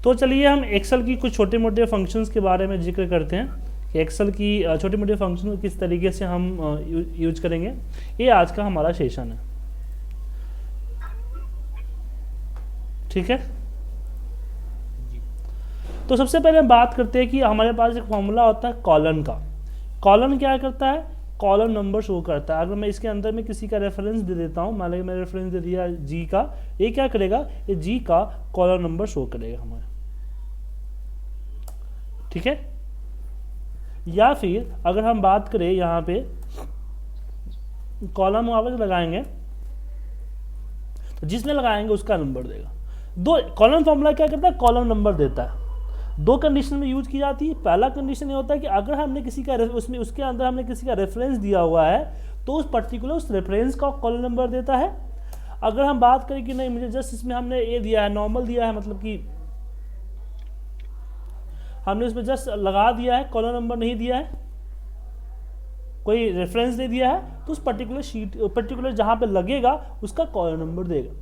तो चलिए हम एक्सेल की कुछ छोटे मोटे फंक्शंस के बारे में जिक्र करते हैं कि एक्सेल की छोटे मोटे फंक्शन को किस तरीके से हम यूज करेंगे। ये आज का हमारा सेशन है, ठीक है। तो सबसे पहले हम बात करते हैं कि हमारे पास एक फॉर्मूला होता है कॉलन का। कॉलन क्या करता है? कॉलम नंबर शो करता है। अगर मैं इसके अंदर में किसी का रेफरेंस दे देता हूँ, मान लीजिए मैं रेफरेंस दे दिया जी का, ये क्या करेगा? ये जी का कॉलम नंबर शो करेगा हमारे, ठीक है। या फिर अगर हम बात करें यहाँ पे कॉलम वापस लगाएंगे तो जिसमें लगाएंगे उसका नंबर देगा। दो कॉलम फॉर्मूला क्या करता है? कॉलम नंबर देता है। दो कंडीशन में यूज की जाती है। पहला कंडीशन ये होता है कि अगर हमने किसी का उसमें उसके अंदर हमने किसी का रेफरेंस दिया हुआ है तो उस पर्टिकुलर उस रेफरेंस का कॉलम नंबर देता है। अगर हम बात करें कि नहीं मुझे जस्ट इसमें हमने ये दिया है, नॉर्मल दिया है, मतलब कि हमने उसमें जस्ट लगा दिया है, कॉलम नंबर नहीं दिया है, कोई रेफरेंस नहीं दिया है, तो उस पर्टिकुलर शीट पर्टिकुलर जहां पे लगेगा उसका कॉलम नंबर देगा।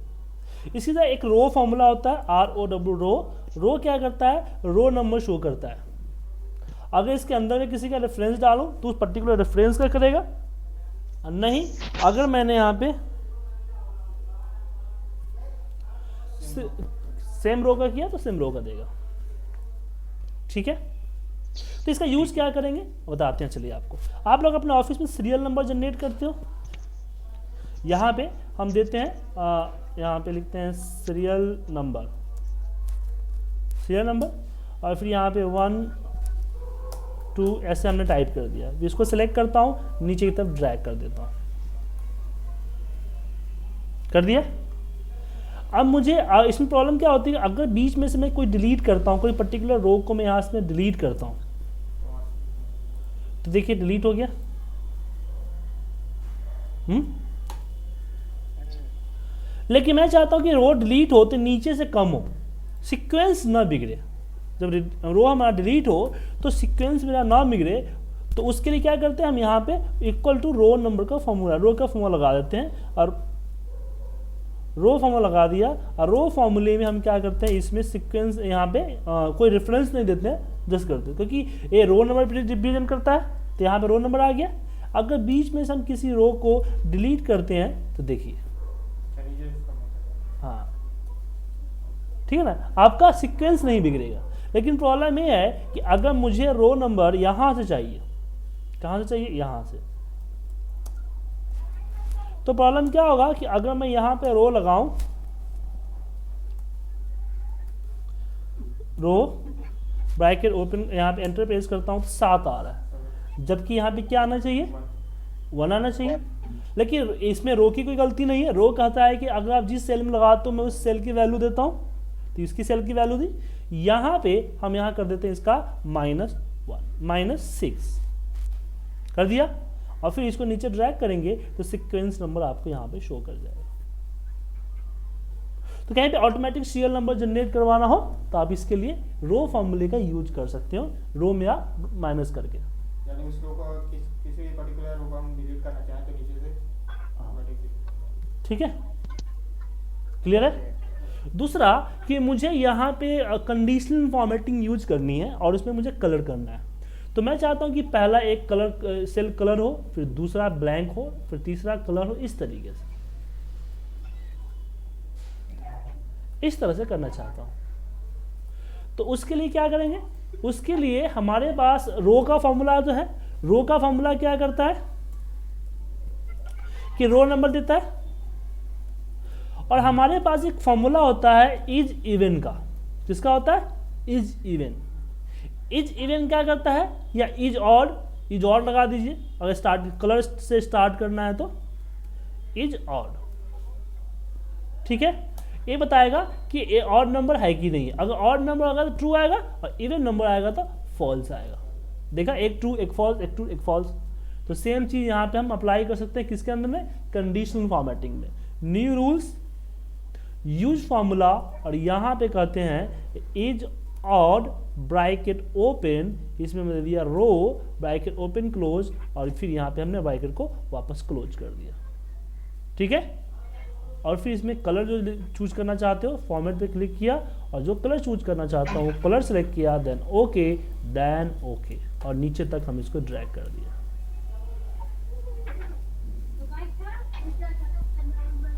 इसी तरह एक रो फॉर्मूला होता है ROW, रो क्या करता है? रो नंबर शो करता है। अगर इसके अंदर में किसी का रेफरेंस डालूं तो उस पर्टिकुलर रेफरेंस का करेगा, नहीं अगर मैंने यहाँ पे सेम रो का किया तो सेम रो का देगा, ठीक है। तो इसका यूज क्या करेंगे बताते हैं, चलिए आपको। आप लोग अपने ऑफिस में सीरियल नंबर जनरेट करते हो। यहाँ पे हम देते हैं, यहाँ पे लिखते हैं सीरियल नंबर और फिर यहाँ पे 1 2 ऐसे हमने टाइप कर दिया। इसको सिलेक्ट करता हूँ, नीचे की तरफ ड्रैग कर देता हूँ, कर दिया। अब मुझे इसमें प्रॉब्लम क्या होती है? अगर बीच में से मैं कोई डिलीट करता हूँ, कोई पर्टिकुलर रो को मैं यहाँ से डिलीट करता हूँ तो देखिए डिलीट हो गया। लेकिन मैं चाहता हूं कि रो डिलीट हो तो नीचे से कम हो, सीक्वेंस ना बिगड़े। जब रो हमारा डिलीट हो तो सीक्वेंस मेरा ना बिगड़े, तो उसके लिए क्या करते हैं हम यहाँ पे इक्वल टू रो नंबर का फॉर्मूला, रो का फॉर्मूला लगा देते हैं और रो फॉर्मूला लगा दिया। और रो फॉर्मूले में हम क्या करते हैं, इसमें सीक्वेंस यहाँ पे कोई रेफरेंस नहीं देते हैं, जस्ट करते हैं, क्योंकि ये रो नंबर रिप्रेजेंट करता है तो यहाँ पे रो नंबर आ गया। अगर बीच में से हम किसी रो को डिलीट करते हैं तो देखिए, हाँ ठीक है ना, आपका सीक्वेंस नहीं बिगड़ेगा। लेकिन प्रॉब्लम ये है कि अगर मुझे रो नंबर यहां से चाहिए, कहां से चाहिए? यहां से, तो प्रॉब्लम क्या होगा कि अगर मैं यहां पे रो लगाऊं, रो ब्रैकेट ओपन, यहां पे एंटर प्रेस करता हूं तो 7 आ रहा है, जबकि यहां पे क्या आना चाहिए? 1 आना चाहिए। लेकिन इसमें रो की कोई गलती नहीं है। रो कहता है कि अगर आप जिस सेल में लगाते हो मैं उस सेल की वैल्यू देता हूं, तो इसकी सेल की वैल्यू दी। यहां पे हम यहां कर देते हैं इसका -1 -6 कर दिया, और फिर इसको नीचे ड्रैग करेंगे तो सीक्वेंस नंबर आपको यहां पे शो कर जाएगा। तो कहीं पे ऑटोमेटिक सीरियल नंबर जनरेट करवाना हो तो आप इसके लिए रो फॉर्मूले का यूज कर सकते हो, रो में आप माइनस करके, यानी उस रो को किसी भी पर्टिकुलर रो को हम डिलीट करना चाहें तो नीचे से, ठीक है, क्लियर है। दूसरा कि मुझे यहाँ पे कंडीशनल फॉर्मेटिंग यूज करनी है और उसमें मुझे कलर करना है। तो मैं चाहता हूँ कि पहला एक कलर सेल कलर हो, फिर दूसरा ब्लैंक हो, फिर तीसरा कलर हो, इस तरीके से, इस तरह से करना चाहता हूँ। तो उसके लिए क्या करेंगे? उसके लिए हमारे पास रो का फॉर्मूला जो है, रो का फॉर्मूला क्या करता है कि रो नंबर देता है, और हमारे पास एक फॉर्मूला होता है इज इवन का। किसका होता है? Is even. इज इवन क्या करता है? या इज ऑड लगा दीजिए, अगर स्टार्ट कलर से स्टार्ट करना है तो इज ऑड, ठीक है। ये बताएगा कि ये ऑड नंबर है कि नहीं। अगर ऑड नंबर आएगा तो ट्रू आएगा, और इवन नंबर आएगा तो फॉल्स आएगा। देखा, एक ट्रू एक फॉल्स, एक ट्रू एक फॉल्स। तो सेम चीज यहाँ पे हम अप्लाई कर सकते हैं किसके अंदर में? कंडीशनल फॉर्मेटिंग में। न्यू रूल्स, यूज फॉर्मूला, और यहाँ पे कहते हैं इज ऑड ब्रैकेट ओपन, इसमें मैंने दिया रो ब्रैकेट ओपन क्लोज, और फिर यहाँ पे हमने ब्रैकेट को वापस क्लोज कर दिया, ठीक है। और फिर इसमें कलर जो चूज करना चाहते हो फॉर्मेट पे क्लिक किया और जो कलर चूज करना चाहता हूँ कलर सेलेक्ट किया, देन ओके और नीचे तक हम इसको ड्रैग कर दिया।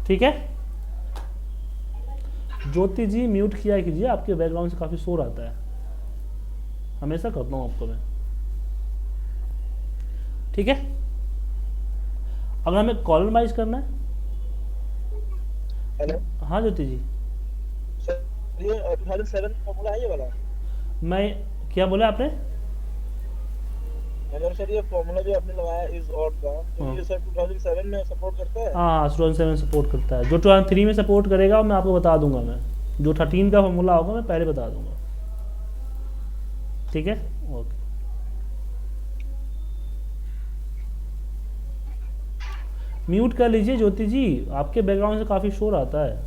ठीक है, ज्योति जी म्यूट किया कीजिए, आपके बैकग्राउंड से काफी शोर आता है, हमेशा करता हूँ आपको मैं। ठीक है, अगर हमें कॉलम वाइज करना है। हेलो, हाँ ज्योति जी, सर ये 2007 फॉर्मूला है ये वाला? मैं क्या बोला आपने? अगर सर ये फॉर्मूला जो आपने लगाया इज ऑड का, तो हाँ। ये सर 2007 में सपोर्ट करता है? हाँ 2007 सपोर्ट करता है, जो 2003 में सपोर्ट करेगा मैं आपको बता दूंगा, मैं जो 13 का फॉर्मूला होगा मैं पहले बता दूंगा। ठीक है, ओके। म्यूट कर लीजिए ज्योति जी, आपके बैकग्राउंड से काफी शोर आता है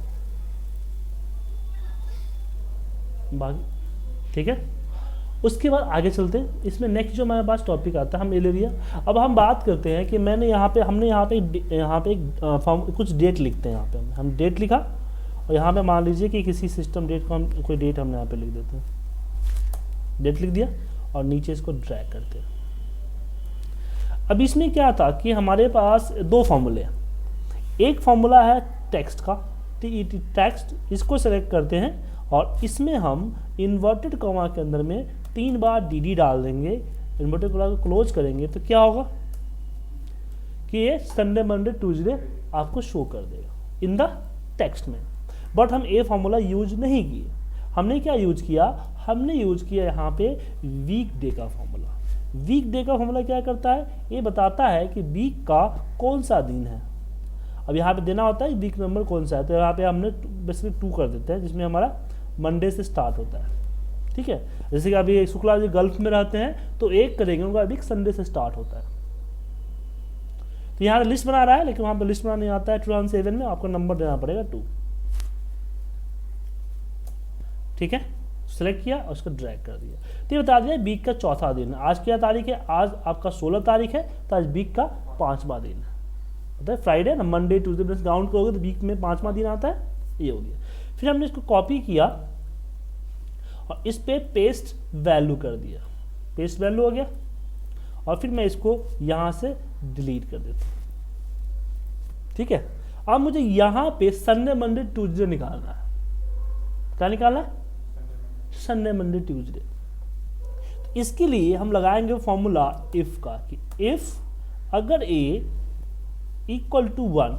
बाकी। ठीक है, उसके बाद आगे चलते हैं, इसमें नेक्स्ट जो हमारे पास टॉपिक आता है हम ले लिया। अब हम बात करते हैं कि हमने यहाँ पे एक फॉर्म कुछ डेट लिखते हैं। यहाँ पे हम डेट लिखा और यहाँ पे मान लीजिए कि किसी सिस्टम डेट को हम कोई डेट हमने यहाँ पे लिख देते हैं, डेट लिख दिया और नीचे इसको ड्रैग करते हैं। अब इसमें क्या था कि हमारे पास दो फॉर्मूले हैं, एक फॉर्मूला है टेक्स्ट का, TET टेक्स्ट, इसको सेलेक्ट करते हैं और इसमें हम इन्वर्टेड कॉमा के अंदर में 3 बार DD डाल देंगे, इन्वर्टेड कॉमा को क्लोज करेंगे तो क्या होगा कि ये संडे मंडे ट्यूसडे आपको शो कर देगा इन द टेक्स्ट में। बट हम ये फॉर्मूला यूज नहीं किए, हमने क्या यूज किया, हमने यूज किया यहाँ पे वीक डे का फॉर्मूला। वीक डे का फॉर्मूला क्या करता है, ये बताता है कि वीक का कौन सा दिन है। अब यहाँ पे देना होता है वीक नंबर कौन सा है, तो यहाँ पे हमने बेसिकली 2 कर देते हैं, जिसमें हमारा मंडे से स्टार्ट होता है। ठीक है, जैसे कि अभी शुक्ला जी गल्फ में रहते हैं तो 1 करेंगे, उनका वीक संडे से स्टार्ट होता है। तो यहाँ लिस्ट बना रहा है, लेकिन वहाँ पे लिस्ट बनाना नहीं आता है। 2007 में आपको नंबर देना पड़ेगा 2। ठीक है, सेलेक्ट किया और उसको ड्रैग कर दिया। तो ये बता दिया वीक का चौथा दिन है। आज क्या तारीख है, आज आपका 16 तारीख है, तो आज वीक का 5वां दिन है, मतलब फ्राइडे ना, मंडे ट्यूसडे काउंट करोगे तो वीक में 5वां दिन आता है, ये हो गया। फिर हमने इसको कॉपी किया और इस पे पेस्ट वैल्यू कर दिया, पेस्ट वैल्यू हो गया। और फिर मैं इसको यहाँ से डिलीट कर देता हूँ। ठीक है, अब मुझे यहाँ पे संडे मंडे ट्यूसडे निकालना है। क्या निकालना है, संडे मंडे ट्यूसडे। तो इसके लिए हम लगाएंगे फॉर्मूला इफ का, कि इफ अगर a इक्वल टू 1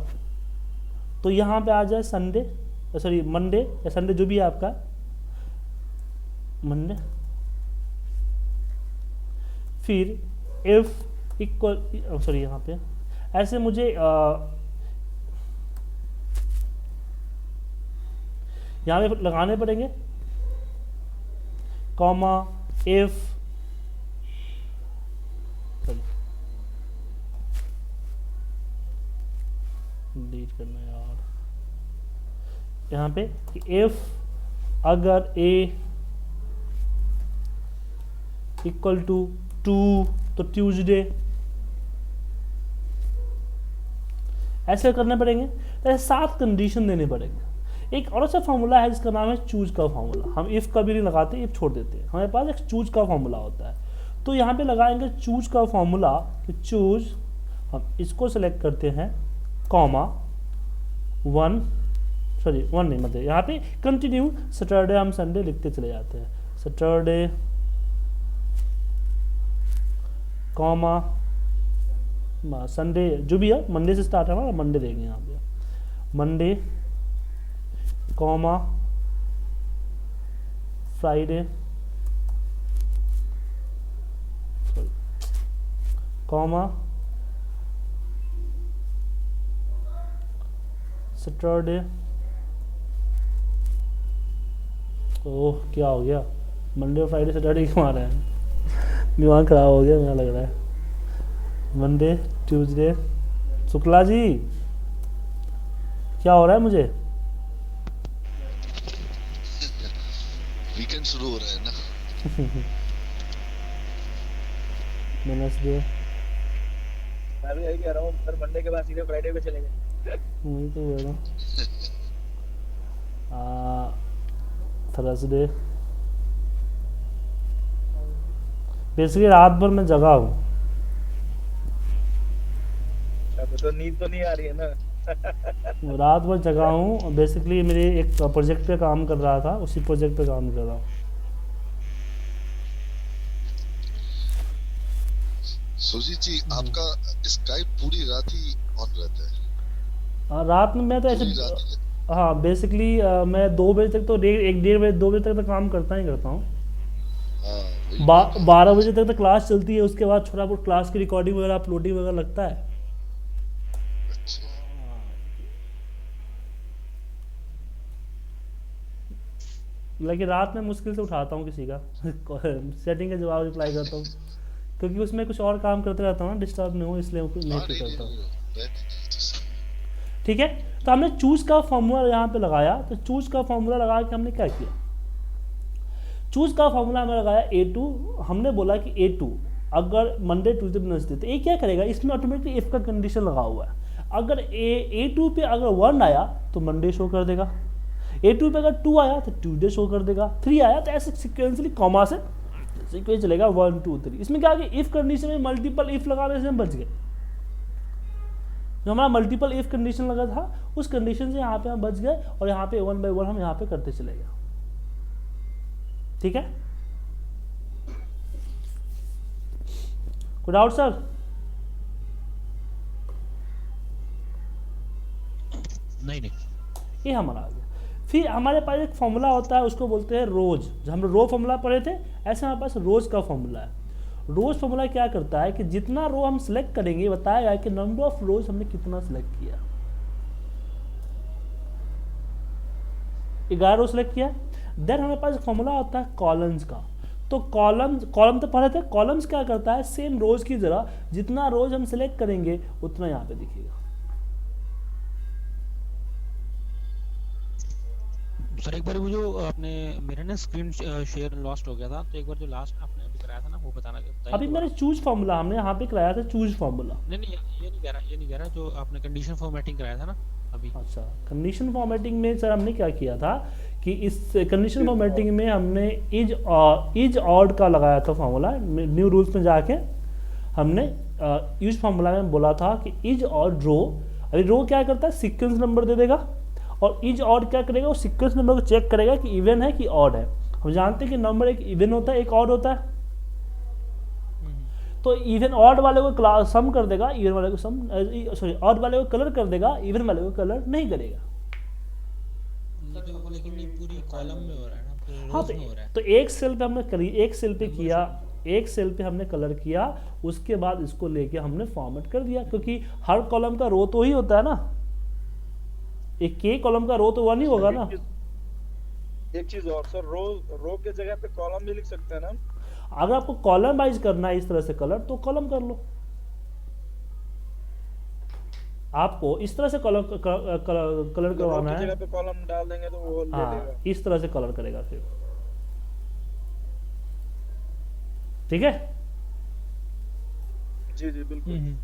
तो यहाँ पे आ जाए संडे, सॉरी मंडे या संडे जो भी है आपका, मंडे। फिर इफ इक्वल, सॉरी यहाँ पे ऐसे मुझे यहाँ पे लगाने पड़ेंगे कॉमा इफ, डिलीट करना यार, यहाँ पे इफ अगर a इक्वल टू 2 तो ट्यूसडे, ऐसे करने पड़ेंगे। तो ऐसे 7 कंडीशन देने पड़ेंगे। एक और सा फॉर्मूला है जिसका नाम है चूज का फॉर्मूला। हम इफ कभी नहीं लगाते, इफ छोड़ देते हैं। हमारे पास एक चूज का फॉर्मूला होता है, तो यहाँ पे लगाएंगे चूज का फॉर्मूला कि चूज, हम इसको सेलेक्ट करते हैं कॉमा 1 नहीं, मतलब यहाँ पे कंटिन्यू सैटरडे, हम संडे लिखते चले जाते हैं, सैटरडे कॉमा संडे जो भी है, मंडे से स्टार्ट है हमारा, मंडे देंगे यहाँ पे, Monday comma Friday, comma Saturday. ओह क्या हो गया, मंडे फ्राइडे सैटरडे क्यों आ रहा है, दिमाग खराब हो गया मेरा लग रहा है। मंडे ट्यूसडे, शुक्ला जी क्या हो रहा है मुझे, वीकेंड शुरू हो रहा है ना। वेडनेसडे, मैं भी यही कह रहा हूँ सर, मंडे के बाद सीधे फ्राइडे पे चलेंगे। वही तो बोल रहा हूँ। थर्सडे बेसिकली रात भर मैं जगा हूँ। अच्छा तो नींद तो नहीं आ रही है ना? रात भर जगा हूँ और बेसिकली मेरे एक प्रोजेक्ट पे काम कर रहा था, उसी प्रोजेक्ट पे काम कर रहा हूँ। सुजीत जी, आपका स्काइप पूरी रात ही ऑन रहता है? रात में मैं तो ऐसे पूरी रात ही? हाँ बेसिकली मैं 2 बजे तक तो 1 डेढ़ बजे 2 बजे तक तो काम करता ही करता हूँ। हाँ, वही मैं कह रहा 12 बजे तक तो क्लास चलती है, उसके बाद थोड़ा बहुत क्लास की रिकॉर्डिंग वगैरह अपलोडिंग वगैरह लगता है। हूँ। अच्छा। लेकिन रात में मुश्किल से उठाता हूँ किसी का सेटिंग का जवाब रिप्लाई करता हूँ, क्योंकि उसमें कुछ और काम करते रहता हूँ ना, डिस्टर्ब नहीं हो इसलिए नहीं हाँ, पे नहीं नहीं करता हूँ। नहीं, ठीक है, तो हमने चूज का फॉर्मूला यहाँ पे लगाया, तो चूज का फॉर्मूला लगा के हमने क्या किया, चूज का फॉर्मूला हमने लगाया A2। हमने बोला कि A2 अगर मंडे ट्यूजडे वेडनेसडे, तो ये क्या करेगा, इसमें ऑटोमेटिकली इफ का कंडीशन लगा हुआ है। अगर A2 पे अगर 1 आया तो मंडे शो कर देगा, A2 पे अगर 2 आया तो ट्यूजडे शो कर देगा, 3 आया तो ऐसे सिक्वेंसली कॉमा से सीक्वेंस चलेगा 1 2 3। इसमें क्या कि इफ कंडीशन में मल्टीपल इफ लगाने से हम बच गए। जो हमारा मल्टीपल इफ कंडीशन लगा था उस कंडीशन से यहाँ पे हम बच गए, और यहाँ पे 1 बाई 1 हम यहाँ पे करते चले गए। ठीक है, कोई डाउट सर? नहीं नहीं। ये हमारा आ गया। फिर हमारे पास एक फॉर्मूला होता है, उसको बोलते हैं रोज। जो हम रो फॉर्मूला पढ़े थे, ऐसे हमारे पास रोज का फॉर्मूला है। रोज फॉर्मूला क्या करता है कि जितना रो हम सिलेक्ट करेंगे बताएगा कि नंबर ऑफ रोज हमने कितना सिलेक्ट किया। 11 रो सिलेक्ट किया। देन हमारे पास फॉर्मूला होता है कॉलम्स का। तो कॉलम तो पढ़े थे, कॉलम्स क्या करता है, सेम रोज की जगह जितना रोज हम सिलेक्ट करेंगे उतना यहाँ पे दिखेगा। सर एक बार वो जो आपने मेरा ना स्क्रीन शेयर लॉस्ट हो गया था, तो एक बार जो लास्ट आपने अभी कराया था ना वो बताइए अभी दोबारा। मैंने चूज फॉर्मूला हमने यहाँ पे कराया था, चूज फॉर्मूला। नहीं नहीं, ये नहीं कह रहा जो आपने कंडीशन फॉर्मेटिंग कराया था ना अभी। अच्छा, कंडीशन फॉर्मेटिंग में सर हमने क्या किया था कि इस कंडीशन फॉर्मेटिंग में हमने इज ऑड का लगाया था फॉर्मूला। न्यू रूल्स में जाके हमने यूज फॉर्मूला में बोला था कि इज ऑड रो। अभी रो क्या करता है, सीक्वेंस नंबर दे देगा, और इज ऑड क्या करेगा, वो सीक्वेंस नंबर को चेक करेगा कि इवन है कि ऑड है। हम जानते हैं कि नंबर एक इवन होता है, एक ऑड होता है। तो इवन ऑड वाले को क्लास सम कर देगा, इवन वाले को सम, सॉरी ऑड वाले को कलर कर देगा, इवन वाले को कलर नहीं करेगा। ये तो लेकिन ये पूरी कॉलम में हो रहा है ना, पूरे हाँ, रोज में हो रहा है। तो एक सेल पे हमने करी, एक सेल पे किया, एक सेल पे हमने कलर किया, उसके बाद इसको लेके हमने फॉर्मेट कर दिया, क्योंकि हर कॉलम का रो तो ही होता है ना, एक के कॉलम का रो तो वन ही होगा ना। एक चीज और सर, रो के जगह पे कॉलम भी लिख सकते हैं ना? अगर आपको कॉलम वाइज करना है इस तरह से कलर, तो कॉलम कर लो। आपको इस तरह से कलर करवाना रो की है, जगह पे कॉलम डाल देंगे तो वो ले हाँ लेगा। इस तरह से कलर करेगा फिर। ठीक है, जी जी बिल्कुल।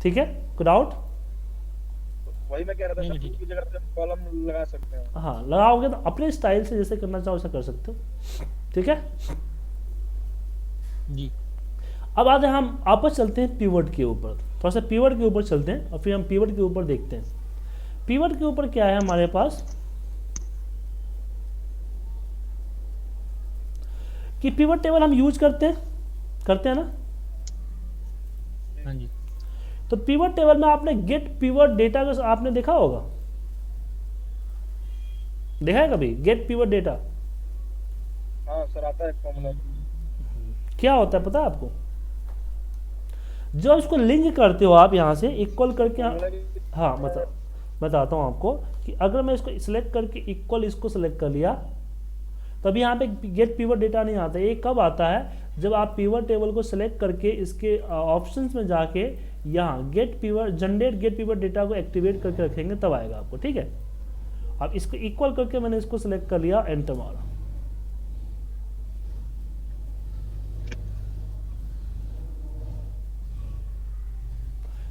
ठीक है, कोई डाउट? वही मैं कह रहा था नहीं, सर, नहीं, रो की जगह पे हम कॉलम लगा सकते हैं। हाँ लगाओगे तो अपने स्टाइल से जैसे करना चाहो वैसा कर सकते हो। ठीक है, जी। अब आते हैं हम आपस चलते हैं पीवट के ऊपर, थोड़ा सा पीवट के ऊपर चलते हैं और फिर हम पीवट के ऊपर देखते हैं। पीवट के ऊपर क्या है हमारे पास कि पीवट टेबल हम यूज करते हैं ना। हाँ जी। तो पीवट टेबल में आपने गेट पीवट डेटा का आपने देखा होगा, देखा है कभी गेट पीवट डेटा? हाँ सर, आता है फॉर्मूला। क्या होता है पता है आपको? जब इसको लिंक करते हो आप यहाँ से इक्वल करके, हाँ बताता हूँ आपको कि अगर मैं इसको सिलेक्ट करके इक्वल इसको सिलेक्ट कर लिया, तभी यहाँ पे गेट पीवट डेटा नहीं आता। ये कब आता है, जब आप पीवट टेबल को सिलेक्ट करके इसके ऑप्शंस में जाके यहाँ get pivot generate get pivot data को एक्टिवेट करके रखेंगे तब आएगा आपको। ठीक है, अब इसको इक्वल करके मैंने इसको सिलेक्ट कर लिया, एंटर मारा।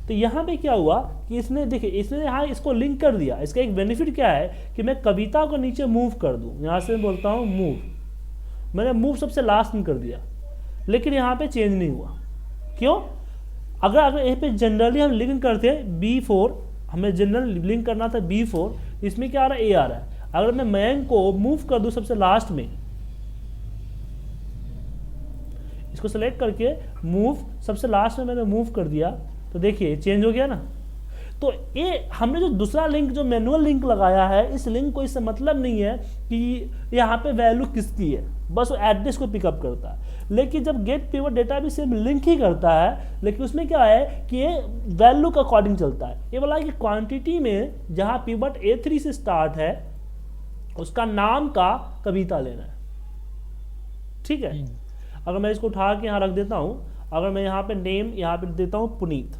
तो यहाँ पे क्या हुआ कि इसने देखिए इसने यहाँ इसको लिंक कर दिया। इसका एक बेनिफिट क्या है कि मैं कविता को नीचे मूव कर दूँ, यहाँ से मैं बोलता हूँ मूव, मैंने मूव सबसे लास्ट में कर दिया, लेकिन यहाँ पे चेंज नहीं हुआ। क्यों? अगर यहाँ पे जनरली हम लिंक करते हैं B4, हमें जनरल लिंक करना था B4, इसमें क्या आ रहा है, A आ रहा है। अगर मैं मयंक को मूव कर दूं सबसे लास्ट में, इसको सेलेक्ट करके मूव सबसे लास्ट में मैंने मूव कर दिया, तो देखिए चेंज हो गया ना। तो ये हमने जो दूसरा लिंक, जो मैनुअल लिंक लगाया है, इस लिंक को इससे मतलब नहीं है कि यहाँ पे वैल्यू किसकी है, बस वो एड्रेस को पिकअप करता है। लेकिन जब गेट पिवट डेटा भी सिर्फ लिंक ही करता है, लेकिन उसमें क्या है कि ये वैल्यू के अकॉर्डिंग चलता है। ये बोला कि क्वांटिटी में जहाँ पिवट A3 से स्टार्ट है उसका नाम का कविता लेना है, ठीक है। अगर मैं इसको उठा के यहाँ रख देता हूँ, अगर मैं यहाँ पे नेम यहाँ पे देता हूँ पुनीत,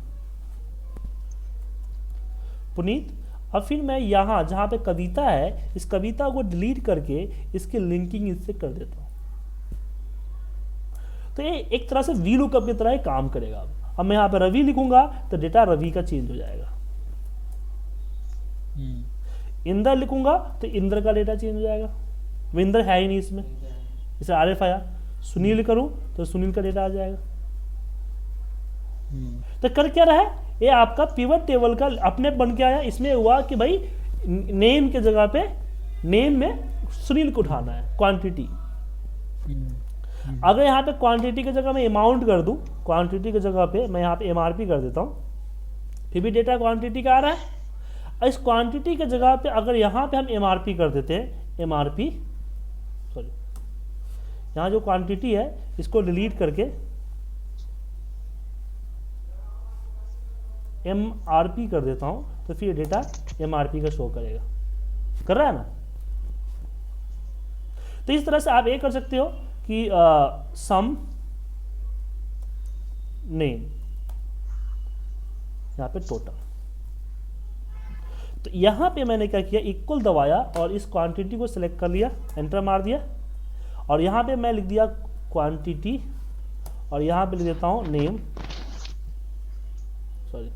अब फिर मैं यहाँ जहाँ पे कविता है, इस कविता को डिलीट करके इसकी लिंकिंग इससे कर देता हूँ। तो ये एक तरह से वी लुकअप की तरह काम करेगा। अब मैं यहाँ पे रवि लिखूंगा तो डेटा रवि का चेंज हो जाएगा। इंद्र लिखूंगा तो इंद्र का डेटा चेंज हो जाएगा, वो इंद्र है ही नहीं इसमें, इसे RF आया। सुनील करूं तो सुनील का डेटा आ जाएगा। तो कर क्या रहा है, ये आपका पिवट टेबल का अपने बन के आया। इसमें हुआ कि भाई नेम के जगह पे, नेम में सुनील को उठाना है, क्वांटिटी। अगर यहाँ पे क्वांटिटी की जगह मैं अमाउंट कर दूं, क्वांटिटी की जगह पे मैं यहाँ पे MRP कर देता हूँ, फिर भी डेटा क्वांटिटी का आ रहा है। इस क्वांटिटी की जगह पे अगर यहाँ पे हम MRP कर देते हैं, MRP सॉरी, यहाँ जो क्वांटिटी है इसको डिलीट करके MRP कर देता हूँ, तो फिर डेटा MRP का शो करेगा। कर रहा है ना। तो इस तरह से आप ये कर सकते हो कि सम नेम, यहाँ पे टोटल। तो यहाँ पे मैंने क्या किया, इक्वल दबाया और इस क्वांटिटी को सिलेक्ट कर लिया, एंटर मार दिया, और यहाँ पे मैं लिख दिया क्वांटिटी, और यहाँ पे लिख देता हूँ नेम, सॉरी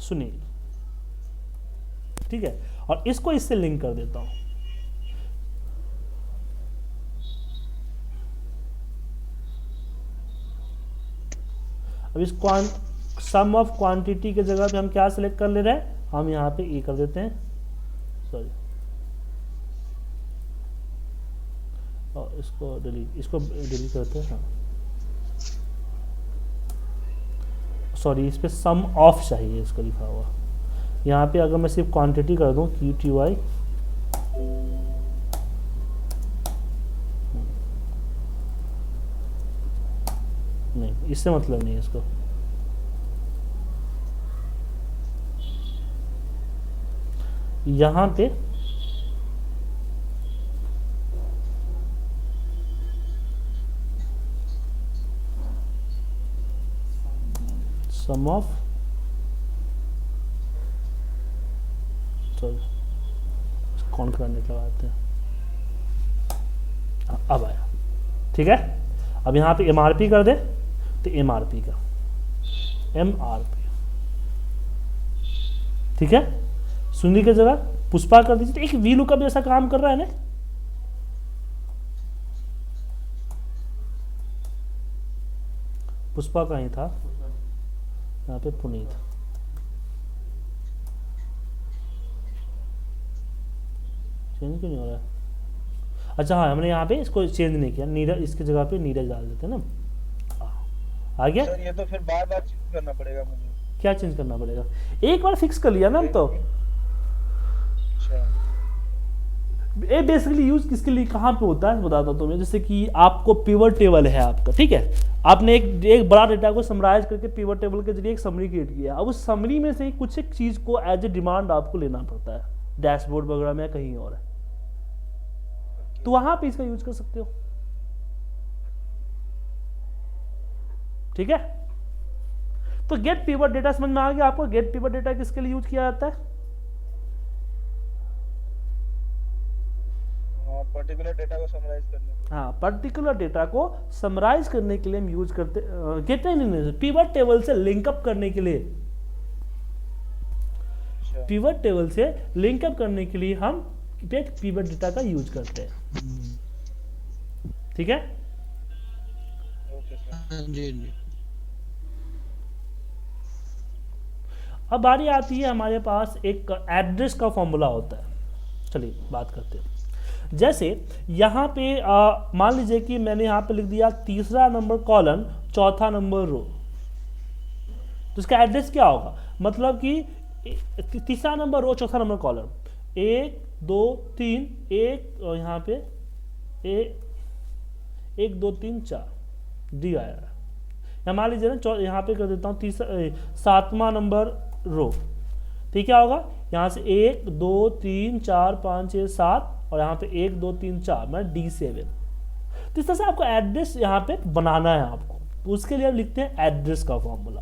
सुनील, ठीक है। और इसको इससे लिंक कर देता हूँ। अब इस सम ऑफ क्वांटिटी के जगह पे हम क्या सिलेक्ट कर ले रहे हैं, हम यहाँ पे ए कर देते हैं, सॉरी, और इसको डिलीट करते हैं। हाँ सॉरी, इस पे सम ऑफ चाहिए, इसको लिखा हुआ। यहाँ पे अगर मैं सिर्फ क्वांटिटी कर दूं QTY, नहीं, इससे मतलब नहीं है इसको। यहाँ पे सम ऑफ, सॉरी कौन करने लगाते हैं, अब आया, ठीक है। अब यहाँ पे MRP कर दे तो MRP का MRP, ठीक है। सुनील की जगह पुष्पा कर दीजिए, तो एक वी लुकअप जैसा काम कर रहा है ना। पुष्पा का ही था, यहाँ पे पुनीत। चेंज क्यों नहीं हो रहा है? अच्छा हाँ, हमने यहाँ पे इसको चेंज नहीं किया, नीरज, इसकी जगह पे नीरज डाल देते हैं ना। आ गया सर ये तो फिर बार बार चेंज करना पड़ेगा मुझे। क्या चेंज करना पड़ेगा? एक बार फिक्स कर लिया ना हम तो। ये बेसिकली यूज किसके लिए, कहाँ पे होता है बताता हूँ तुम्हें। जैसे कि आपको पिवट टेबल है आपका, ठीक है, आपने एक बड़ा डेटा को समराइज करके पिवट टेबल के जरिए एक समरी क्रिएट किया। अब उस समरी में से कुछ एक चीज को एज ए डिमांड आपको लेना पड़ता है, डैशबोर्ड वगैरह में कहीं और है, तो वहां पे इसका यूज कर सकते हो, ठीक है। तो गेट पिवट डेटा समझ में आ गया आपको। गेट पिवट डेटा किसके लिए यूज किया जाता है? पर्टिकुलर डेटा को समराइज करने के हाँ, पर्टिकुलर डेटा को समराइज करने के लिए हम यूज करते नहीं, पिवट टेबल से लिंकअप करने के लिए, अच्छा पिवट टेबल से लिंकअप करने के लिए हम पिवट डेटा का यूज करते हैं। ठीक है, ओके सर। हाँ जी जी। अब बारी आती है हमारे पास एक एड्रेस का फॉर्मूला होता है। चलिए बात करते हैं। जैसे यहाँ पे मान लीजिए कि मैंने यहाँ पे लिख दिया तीसरा नंबर कॉलम चौथा नंबर रो, तो इसका एड्रेस क्या होगा? मतलब कि तीसरा नंबर रो चौथा नंबर कॉलम, 1 2 3 1 और यहाँ पे 1 2 3 4 दिया है। मान लीजिए ना, यहाँ पे कर देता हूँ तीसरा 7वां नंबर रो, ठीक क्या होगा? यहाँ से 1 2 3 4 5 6 7 और यहाँ पे 1 2 3 4 मैं D7। तो इस तरह से आपको एड्रेस यहाँ पे बनाना है आपको, तो उसके लिए हम लिखते हैं एड्रेस का फॉर्मूला।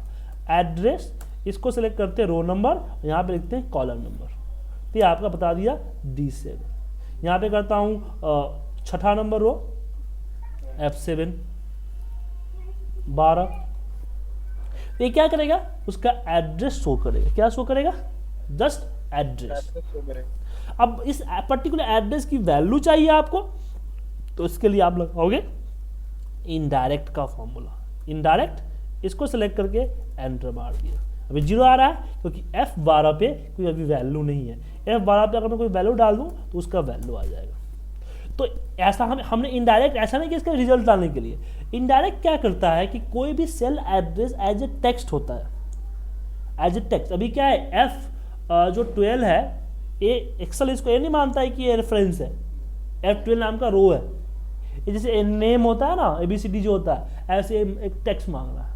एड्रेस, इसको सेलेक्ट करते हैं रो नंबर, यहाँ पे लिखते हैं कॉलम नंबर, तो ये आपका बता दिया D7। यहाँ पे करता हूँ छठा नंबर रो F7 12, ये क्या करेगा? उसका एड्रेस शो करेगा। क्या शो करेगा? Just address. अब इस पर्टिकुलर एड्रेस की वैल्यू चाहिए आपको, तो इसके लिए आप लगाओगे इनडायरेक्ट का फॉर्मूला। इनडायरेक्ट, इसको सेलेक्ट करके एंटर मार दिया। अभी 0 आ रहा है क्योंकि F12 पे कोई अभी वैल्यू नहीं है। F12 पे अगर मैं कोई वैल्यू डाल दूं तो उसका वैल्यू आ जाएगा। तो ऐसा हमने इनडायरेक्ट ऐसा नहीं कि इसका रिजल्ट डालने के लिए, इनडायरेक्ट क्या करता है कि कोई भी cell address as a text होता है, एज ए टेक्स्ट। अभी क्या है, जो 12 है, एक्सेल इसको ये नहीं मानता है कि ये रेफरेंस है, F12 नाम का रो है। ये जैसे नेम होता है ना, ABCD जो होता है, ऐसे एक टेक्स्ट मांग रहा है।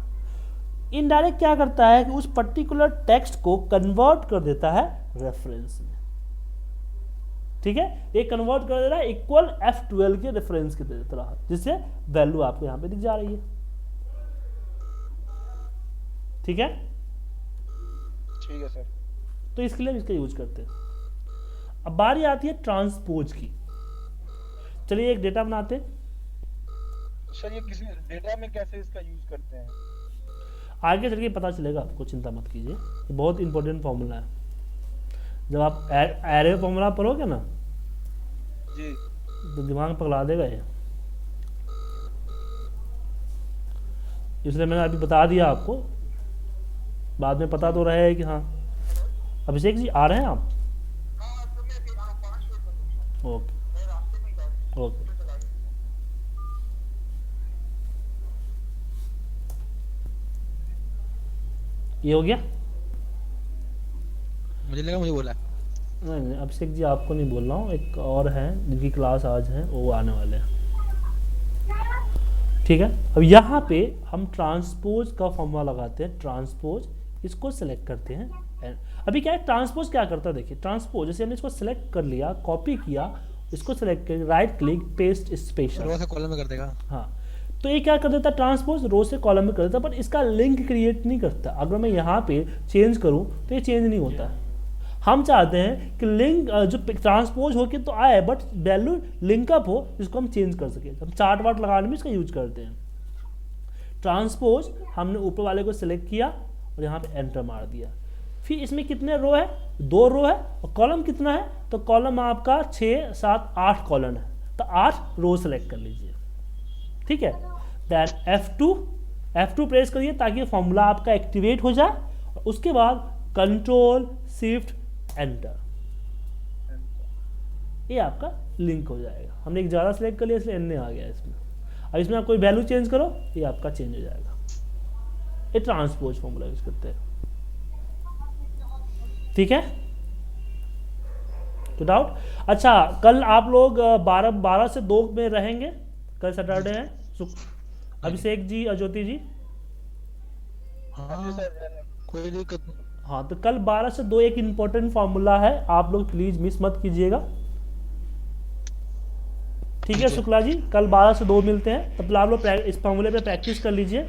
इनडायरेक्ट क्या करता है कि उस पर्टिकुलर टेक्स्ट को कन्वर्ट कर देता है रेफरेंस में। ठीक है, ये कन्वर्ट कर दे रहा है इक्वल F12 के रेफरेंस की तरह, जिससे वैल्यू आपको यहां पे दिख जा रही है। ठीक है, ठीक है सर। तो इसके लिए इसका यूज करते हैं। अब बारी आती है ट्रांसपोज की। चलिए एक डेटा बनाते हैं। सर ये किसी डेटा में कैसे इसका यूज करते हैं? आगे चल के पता चलेगा आपको, चिंता मत कीजिए, ये बहुत इंपॉर्टेंट फॉर्मूला है। जब आप एरे फॉर्मूला पढ़ोगे ना जी, तो दिमाग पगला देगा ये, इसलिए मैंने अभी बता दिया आपको, बाद में पता तो रहे कि हाँ। अभिषेक जी आ रहे हैं आप? Okay okay. ये हो गया? मुझे लगा मुझे बोला। नहीं नहीं, अभिषेक जी आपको नहीं बोल रहा हूँ, एक और हैं जिनकी क्लास आज है, वो आने वाले हैं। ठीक है, अब यहाँ पे हम ट्रांसपोज का फॉर्मूला लगाते हैं। ट्रांसपोज, इसको सेलेक्ट करते हैं। अभी क्या है, ट्रांसपोज क्या करता है, देखिए ट्रांसपोज जैसे हमने इसको सेलेक्ट कर लिया, कॉपी किया, इसको सेलेक्ट कर राइट क्लिक पेस्ट स्पेशल, रो से कॉलम में कर देगा। हाँ, तो ये क्या कर देता है, ट्रांसपोज रो से कॉलम में कर देता है, पर इसका लिंक क्रिएट नहीं करता। अगर मैं यहाँ पे चेंज करूँ तो ये चेंज नहीं होता है। हम चाहते हैं कि लिंक जो ट्रांसपोज हो के तो आए, बट वैल्यू लिंकअप हो, जिसको हम चेंज कर सके। हम चार्ट वार्ट लगाने में इसका यूज करते हैं। ट्रांसपोज हमने ऊपर वाले को सिलेक्ट किया और यहाँ पे एंटर मार दिया। फिर इसमें कितने रो है, 2 रो है, और कॉलम कितना है, तो कॉलम आपका 6 7 8 कॉलम है, तो 8 रो सेलेक्ट कर लीजिए। ठीक है, दैन F2 प्रेस करिए ताकि फॉर्मूला आपका एक्टिवेट हो जाए, और उसके बाद कंट्रोल शिफ्ट एंटर, ये आपका लिंक हो जाएगा। हमने एक ज़्यादा सेलेक्ट कर लिया इसलिए एन आ गया इसमें। अब इसमें आप कोई वैल्यू चेंज करो, ये आपका चेंज हो जाएगा। ये ट्रांसपोज फॉर्मूला यूज करते हैं। ठीक है, तो डाउट? अच्छा, कल आप लोग 12 से 2 में रहेंगे, कल सैटरडे है। अभिषेक जी, अज्योति जी, हाँ कोई दिक्कत नहीं। हाँ, तो कल 12 से 2 एक इंपॉर्टेंट फॉर्मूला है, आप लोग प्लीज मिस मत कीजिएगा। ठीक है शुक्ला जी, कल 12 से 2 मिलते हैं, तब आप लोग इस फॉर्मूले पे प्रैक्टिस कर लीजिए।